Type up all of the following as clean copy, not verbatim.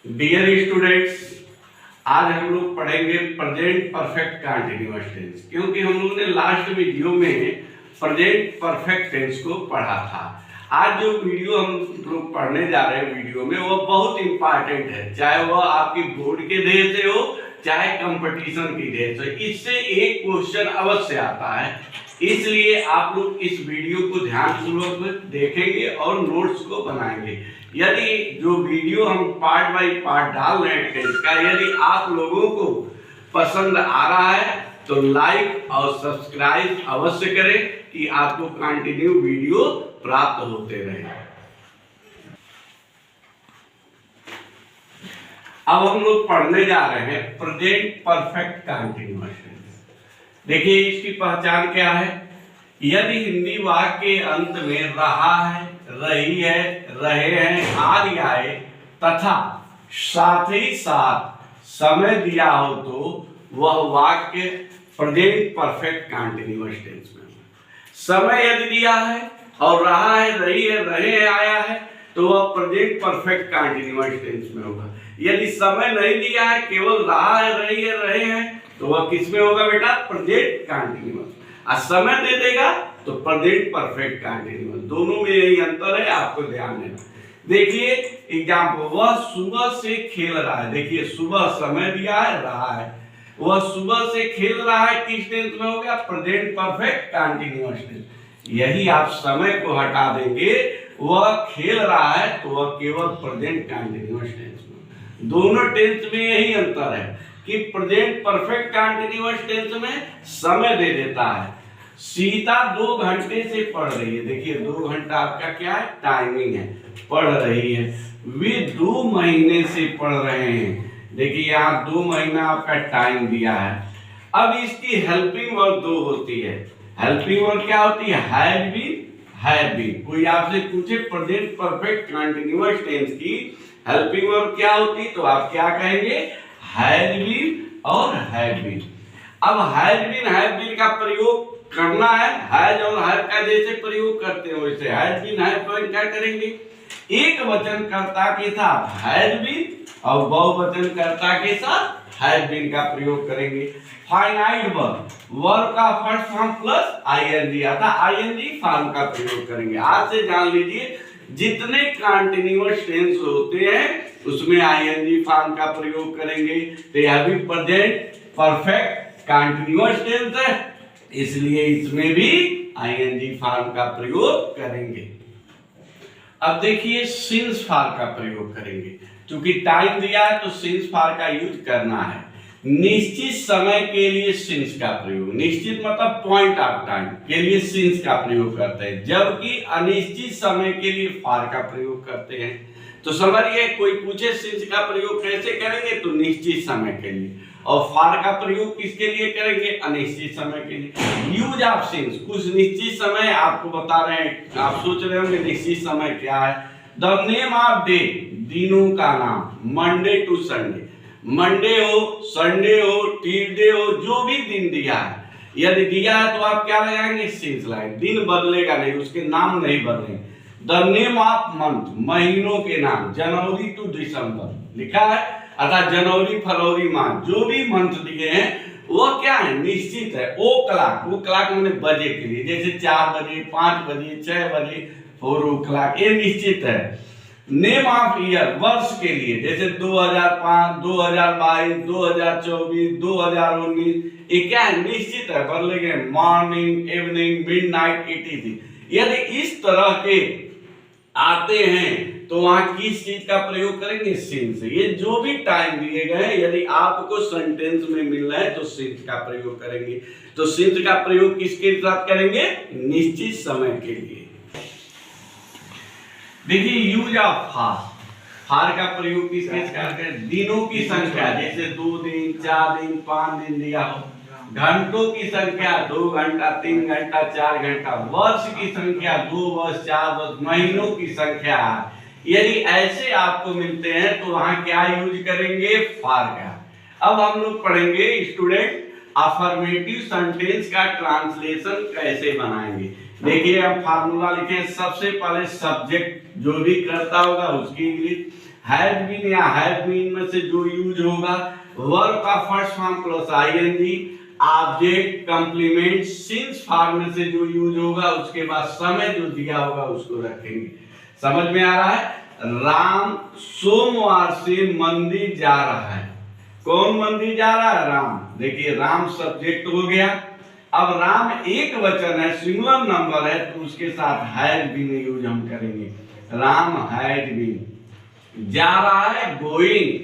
Dear students, आज हम लोग पढ़ेंगे प्रेजेंट परफेक्ट कंटीन्यूअस टेंस, क्योंकि हम लोगों ने लास्ट वीडियो में प्रेजेंट परफेक्ट टेंस को पढ़ा था। आज जो वीडियो हम लोग पढ़ने जा रहे हैं वीडियो में वो बहुत इंपॉर्टेंट है, चाहे वह आपकी बोर्ड के देह से हो चाहे कंपटीशन की देह से। इससे एक क्वेश्चन अवश्य आता है, इसलिए आप लोग इस वीडियो को ध्यानपूर्वक देखेंगे और नोट्स को बनाएंगे। यदि जो वीडियो हम पार्ट बाय पार्ट डाल रहे हैं टेंस का, यदि आप लोगों को पसंद आ रहा है तो लाइक और सब्सक्राइब अवश्य करें कि आपको कंटिन्यू वीडियो प्राप्त होते रहे। अब हम लोग पढ़ने जा रहे हैं प्रेजेंट परफेक्ट कंटीन्यूअस टेंस। देखिए इसकी पहचान क्या है। यदि हिंदी वाक्य के अंत में रहा है, रही है, रहे हैं आदि आए तथा साथ ही साथ समय दिया हो तो वह वाक्य प्रेजेंट परफेक्ट कंटीन्यूअस टेंस में। समय यदि दिया है और रहा है, रही है, रहे हैं, आया है तो वह प्रेजेंट परफेक्ट कंटीन्यूअस टेंस में होगा। यदि समय नहीं दिया है, केवल रहा है, रही है, रहे हैं तो वह किस में होगा बेटा? Present continuous. और समय दे देगा तो प्रेजेंट परफेक्ट कंटीन्यूअस। दोनों में यही अंतर है, आपको ध्यान देना। देखिए एग्जाम्पल, वह सुबह से खेल रहा है। देखिए सुबह समय दिया है, रहा है, वह सुबह से खेल रहा है, किस टेंस में हो गया? Present perfect continuous tense. यही आप समय को हटा देंगे, वह खेल रहा है तो वह केवल प्रेजेंट कंटीन्यूअस टेंस में। दोनों टेंस में यही अंतर है कि प्रेजेंट परफेक्ट कंटीन्यूअस टेंस में समय दे देता है। सीता 2 घंटे से पढ़ रही है। देखिए 2 घंटा आपका क्या है? टाइमिंग है, पढ़ रही है। वे 2 महीने से पढ़ रहे हैं। देखिए यहाँ 2 महीना आपका टाइम दिया है। अब इसकी हेल्पिंग वर्ब 2 होती है। हेल्पिंग वर्ब क्या होती है? Had been, have been. कोई आपसे पूछे प्रेजेंट परफेक्ट कंटीन्यूअस टेंस की हेल्पिंग वर्ब क्या होती, तो आप क्या कहेंगे? हैड बीन और हैव बीन। अब हैड बीन का प्रयोग करना है, हैज और हैव का जैसे प्रयोग करते हैं वैसे हैज बीन हैव बीन क्या करेंगे? एक वचन कर्ता के साथ हैज बीन और बहुवचन कर्ता के साथ हैव बीन का प्रयोग करेंगे। फाइनाइट वर्ब, वर्ब का फर्स्ट फॉर्म प्लस आईएनजी आता, आईएनजी फॉर्म का प्रयोग करेंगे। आज से जान लीजिए जितने कंटीन्यूअस टेंस होते हैं उसमें आईएनजी फॉर्म का प्रयोग करेंगे। तो यह भी प्रेजेंट परफेक्ट कंटीन्यूअस टेंस है, इसलिए इसमें भी आईएनजी फॉर्म का प्रयोग करेंगे। अब देखिए सिंस फॉर का प्रयोग करेंगे। क्योंकि टाइम दिया है तो सिंस फॉर का यूज करना है। निश्चित समय के लिए सिंस का प्रयोग, निश्चित मतलब पॉइंट ऑफ टाइम के लिए सिंस का प्रयोग करते हैं, जबकि अनिश्चित समय के लिए फॉर का प्रयोग करते हैं। तो समझिए कोई पूछे सिंस का प्रयोग कैसे करेंगे, तो निश्चित समय के लिए, और फॉर का प्रयोग किसके लिए करेंगे? अनिश्चित समय के लिए। यूज ऑफ सिंस, कुछ निश्चित समय आपको बता रहे हैं, आप सोच रहे होंगे निश्चित समय क्या है। द नेम ऑफ डे, दिनों का नाम, मंडे टू संडे। मंडे हो, संडे हो, ट्यूसडे हो, जो भी दिन दिया है, यदि दिया है तो आप क्या लगाएंगे? सिंस लगाएंगे। दिन बदलेगा नहीं, उसके नाम नहीं बदलेंगे। द नेम ऑफ मंथ, महीनों के नाम, जनवरी टू दिसंबर लिखा है, अर्थात जनवरी फरवरी मार्च, जो भी मंथ दिए हैं वो क्या है? निश्चित है। ओ क्लॉक, वो क्लॉक मैंने बजे के लिए, जैसे 4 बजे, 5 बजे, 6 बजे, 4 o'clock, ये निश्चित है। नेम ऑफ ईयर, वर्ष के लिए, जैसे 2005, 2022, 2024, 2019, ये क्या है? निश्चित है, बदलेंगे। Morning, evening, midnight, etc। यदि इस तरह के आते हैं तो वहां किस चीज का प्रयोग करेंगे? सिंस। ये जो भी टाइम दिए गए हैं यदि आपको सेंटेंस में मिल रहा है तो सिंस का प्रयोग करेंगे। तो सिंस का प्रयोग किसके साथ करेंगे? निश्चित समय के लिए। देखिए यूज ऑफ फॉर, फॉर का प्रयोग किसके साथ करें? दिनों की संख्या, जैसे 2 दिन, 4 दिन, 5 दिन दिया हो। घंटों की संख्या 2 घंटा, 3 घंटा, 4 घंटा। वर्ष की संख्या 2 वर्ष, 4 वर्ष। महीनों की संख्या, यदि ऐसे आपको मिलते हैं तो वहां क्या यूज करेंगे? फॉर का। अब हम लोग पढ़ेंगे स्टूडेंट अफर्मेटिव सेंटेंस का ट्रांसलेशन कैसे बनाएंगे। देखिए हम फार्मूला लिखे, सबसे पहले सब्जेक्ट जो भी करता होगा उसकी इंग्लिश, हैज बीन या हैव बीन में से जो यूज होगा, वर्ब का first form plus ING, object complement since form में से जो यूज होगा, उसके बाद समय जो दिया होगा उसको रखेंगे। समझ में आ रहा है? राम सोमवार से मंदिर जा रहा है। कौन मंदिर जा रहा है? राम। देखिए राम सब्जेक्ट हो गया। अब राम एक वचन है, सिंगुलर नंबर है, तो उसके साथ हैज बीन यूज हम करेंगे। राम हैज बीन जा रहा है, गोइंग।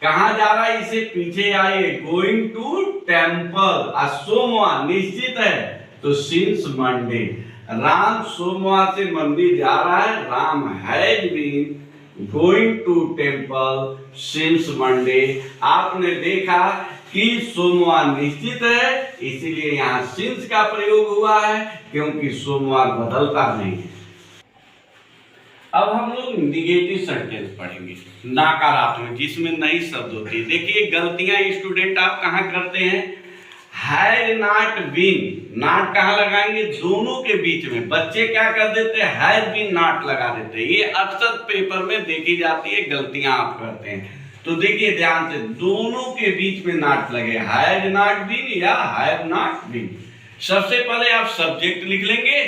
कहां जा रहा है? इसे पीछे आइए, गोइंग टू टेम्पल। सोमवार निश्चित है तो सिंस मंडे। राम सोमवार से मंदिर जा रहा है, Ram has been going to temple since Monday. आपने देखा कि सोमवार निश्चित है, इसीलिए यहाँ सिंस का प्रयोग हुआ है, क्योंकि सोमवार बदलता नहीं है। अब हम लोग निगेटिव सेंटेंस पढ़ेंगे, नकारात्मक, जिसमें नई शब्द होती है। देखिए गलतियां स्टूडेंट आप कहाँ करते हैं? हैड नॉट बीन, नॉट कहाँ लगाएंगे? दोनों के बीच में। बच्चे क्या कर देते हैं? हैड बीन नॉट लगा देते हैं। ये अक्सर पेपर में देखी जाती है, गलतियां आप करते हैं। तो देखिए ध्यान से, दोनों के बीच में नॉट लगे, हैड नॉट बीन या हैव नॉट बीन। सबसे पहले आप सब्जेक्ट लिख लेंगे,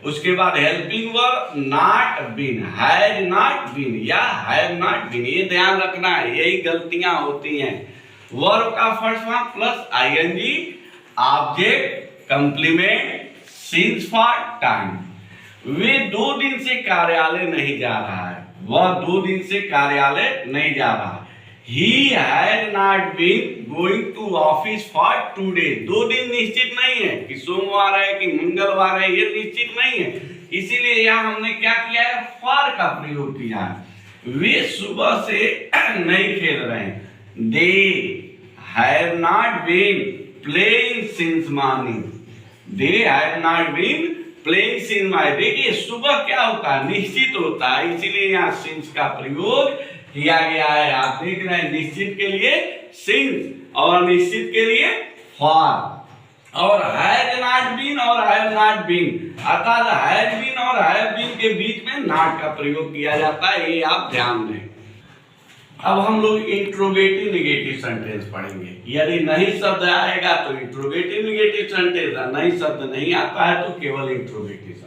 उसके बाद helping verb not been, had not been या हैव नॉट बीन। ये ध्यान रखना है, यही गलतियां होती हैं। वर्ब का first form plus ING, object complement since for time. वे 2 दिन से कार्यालय नहीं जा रहा है, वह 2 दिन से कार्यालय नहीं जा रहा है। He had not been going to office for 2 days। 2 दिन निश्चित नहीं है कि सोमवार है कि मंगलवार है, ये निश्चित नहीं है, इसीलिए यहाँ हमने क्या किया है? फॉर का प्रयोग किया है। वे सुबह से नहीं खेल रहे हैं। They have not been playing since morning। They have not been playing since morning। देखिए सुबह क्या होता है? निश्चित होता है, इसीलिए यहाँ since का प्रयोग किया गया है। आप देख रहे हैं, निश्चित के लिए सिंस और निश्चित के लिए फॉर। और हैज नॉट बीन और हैव नॉट बीन, अर्थात हैज बीन और हैव बीन के बीच में नॉट का प्रयोग किया जाता है, ये आप ध्यान दें। अब हम लोग इंट्रोगेटिव निगेटिव सेंटेंस पढ़ेंगे। यदि नहीं शब्द आएगा तो इंट्रोगेटिव निगेटिव सेंटेंस, नहीं शब्द नहीं आता है तो केवल इंट्रोगेटिव सेंटेंस।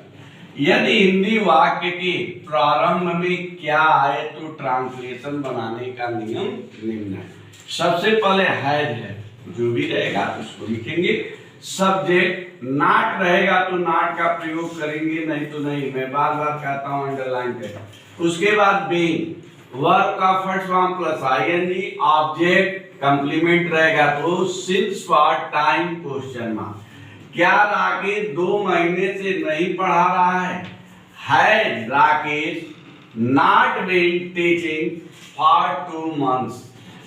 यदि हिंदी वाक्य के प्रारंभ में क्या आए तो ट्रांसलेशन बनाने का नियम निम्न है। सबसे पहले हैज है, जो भी रहेगा उसको लिखेंगे। सब्जेक्ट नॉट रहेगा तो नॉट का प्रयोग करेंगे, नहीं तो नहीं। मैं बार बार कहता हूं, अंडरलाइन करें। उसके बाद बीइंग, वर्ब का first form plus ING, object complement रहेगा तो since for time question mark. क्या राकेश 2 महीने से नहीं पढ़ा रहा है? Had Rakesh not been teaching for 2 months।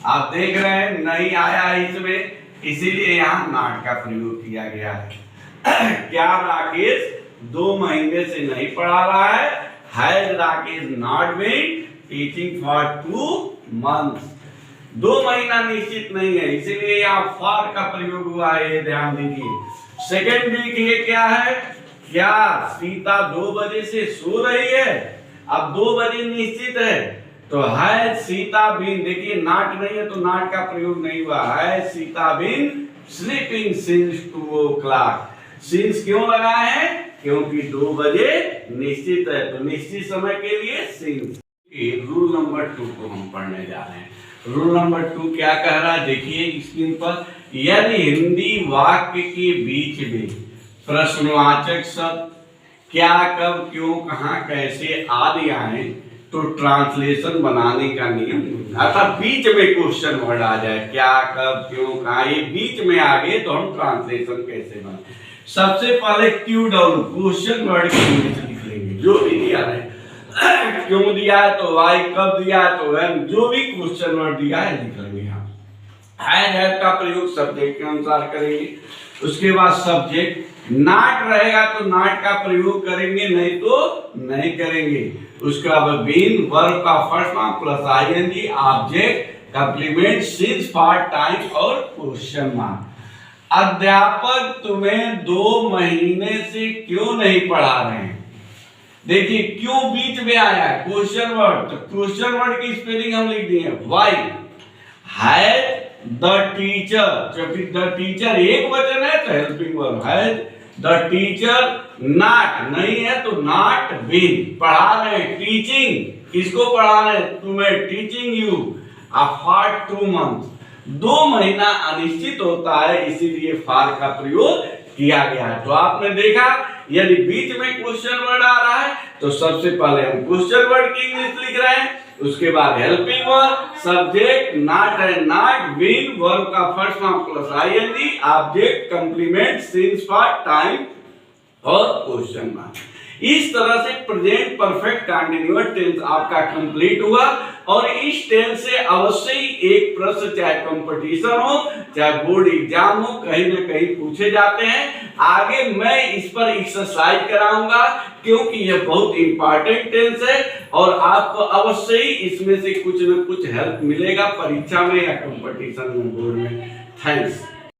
आप देख रहे हैं नहीं आया इसमें, इसीलिए यहाँ नॉट का प्रयोग किया गया है। क्या राकेश 2 महीने से नहीं पढ़ा रहा है? Had Rakesh not been teaching for 2 months। 2 महीना निश्चित नहीं है, इसीलिए यहाँ फॉर का प्रयोग हुआ है, ये ध्यान दीजिए। सेकेंड देखिए क्या है? क्या सीता 2 बजे से सो रही है? अब 2 बजे निश्चित है तो है सीता बीन, देखिए नॉट नहीं है तो नॉट का प्रयोग नहीं हुआ है। Sita been sleeping since 2 o'clock। Since क्यों लगाए हैं? क्योंकि 2 बजे निश्चित है, तो निश्चित समय के लिए सिंस। रूल नंबर 2 को हम पढ़ने जा रहे हैं। रूल नंबर 2 क्या कह रहा है? देखिए स्क्रीन पर। यदि हिंदी वाक्य के बीच में प्रश्नवाचक शब्द क्या, कब, क्यों, कहां, कैसे आदि आए तो ट्रांसलेशन बनाने का नियम, अर्थात बीच में क्वेश्चन वर्ड आ जाए, क्या, कब, क्यों, कहां, ये बीच में आ गए तो हम ट्रांसलेशन कैसे बनाए? सबसे पहले क्यू डाउन, क्वेश्चन वर्ड के नीचे लिख लेंगे, जो भी दिया है। क्यों दिया है तो वाई, कब दिया है तो व्हेन, जो भी क्वेश्चन वर्ड दिया है लिख लेंगे। हम हैव का प्रयोग सब्जेक्ट के अनुसार करेंगे। उसके बाद सब्जेक्ट नॉट रहेगा तो नॉट का प्रयोग करेंगे, नहीं तो नहीं करेंगे। उसका बाद बीन, वर्ब का first form plus ING, object complement since for time और क्वेश्चन मार्क। अध्यापक तुम्हें 2 महीने से क्यों नहीं पढ़ा रहे हैं? देखिए क्यों बीच में आया है क्वेश्चन वर्ड, तो क्वेश्चन वर्ड की स्पेलिंग हम लिख दिए वाई हैज द टीचर, जब द टीचर एक वचन है तो helping verb has the teacher not नहीं है तो नॉट बीन, पढ़ा रहे हैं टीचिंग, किसको पढ़ा रहे हैं तुम्हें, टीचिंग यू फॉर 2 months, 2 महीना अनिश्चित होता है इसीलिए फॉर का प्रयोग किया गया है। तो आपने देखा यदि बीच में क्वेश्चन वर्ड आ रहा है तो सबसे पहले हम क्वेश्चन वर्ड की इंग्लिश लिख रहे हैं, उसके बाद helping verb, subject not and not, been verb का first form plus ING, object complement, since for time और क्वेश्चन मार्क। इस तरह से प्रेजेंट परफेक्ट कंटीन्यूअस टेंस आपका कंप्लीट हुआ और इस टेंस से अवश्य ही एक प्रश्न चाहे कंपटीशन हो चाहे बोर्ड एग्जाम हो कहीं ना कहीं पूछे जाते हैं। आगे मैं इस पर एक्सरसाइज कराऊंगा क्योंकि यह बहुत इंपॉर्टेंट टेंस है और आपको अवश्य ही इसमें से कुछ न कुछ हेल्प मिलेगा परीक्षा में या कंपटीशन में, बोर्ड में। थैंक्स।